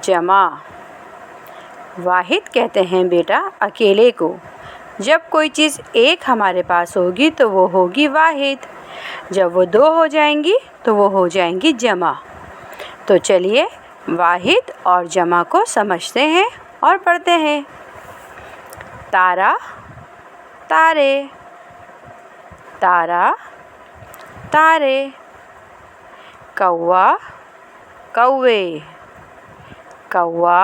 जमा। वाहिद कहते हैं बेटा अकेले को। जब कोई चीज़ एक हमारे पास होगी तो वो होगी वाहिद, जब वो दो हो जाएंगी तो वो हो जाएंगी जमा। तो चलिए वाहिद और जमा को समझते हैं और पढ़ते हैं। तारा तारे, तारा तारे। कौवा कौवे, कौवा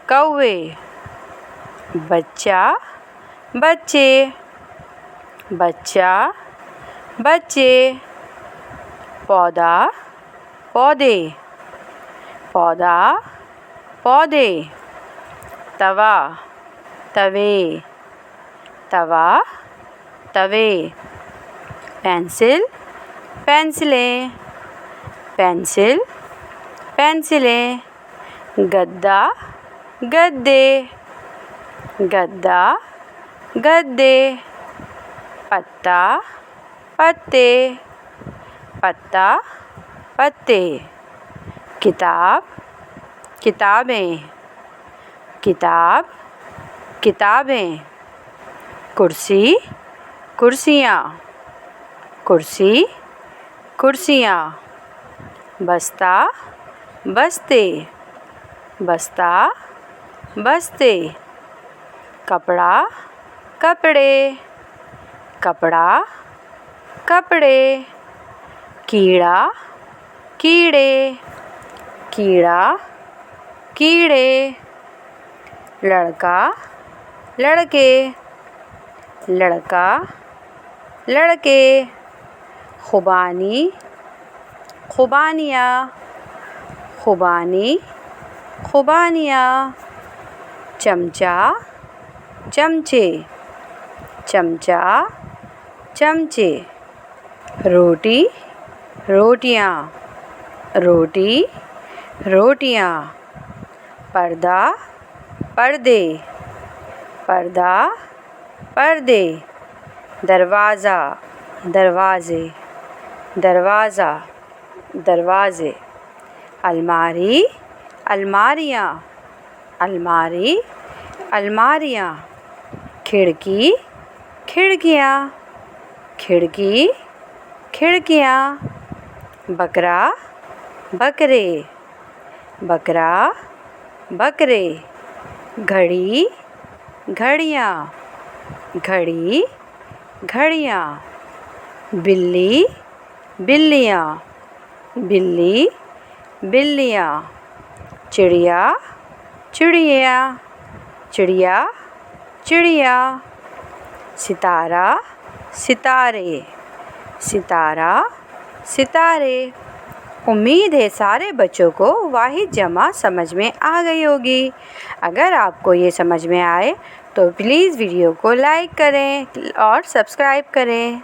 कौवे। बच्चा बच्चे, बच्चा बच्चे। पौधा पौधे, पौधा पौधे। तवा तवे, तवा तवे। पेंसिल पेंसिलें, पेंसिल पेंसिलें। गद्दा गद्दे, गद्दा गद्दे। पत्ता पत्ते, पत्ता पत्ते। किताब किताबें, किताब किताबें। कुर्सी कुर्सियाँ, कुर्सी कुर्सियाँ। बस्ता बस्ते, बस्ता बस्ते। कपड़ा कपड़े, कपड़ा कपड़े। कीड़ा कीड़े, कीड़ा कीड़े। लड़का लड़के, लड़का लड़के। खुबानी खुबानियाँ, खुबानी खुबानियाँ। चमचा चमचे, चमचा चमचे। रोटी रोटियाँ, रोटी रोटियाँ। पर्दा पर्दे, पर्दा पर्दे। दरवाज़ा दरवाज़े, दरवाज़ा दरवाज़े। अलमारी अलमारियाँ, अलमारी अलमारियाँ। खिड़की खिड़कियाँ, खिड़की खिड़कियाँ। बकरा बकरे, बकरा बकरे। घड़ी घड़ियाँ, घड़ी घड़ियाँ। बिल्ली बिल्लियाँ, बिल्ली बिल्लियाँ। चिड़िया चिड़िया, चिड़िया चिड़िया। सितारा सितारे, सितारा सितारे। उम्मीद है सारे बच्चों को वाहिद जमा समझ में आ गई होगी। अगर आपको ये समझ में आए तो प्लीज़ वीडियो को लाइक करें और सब्सक्राइब करें।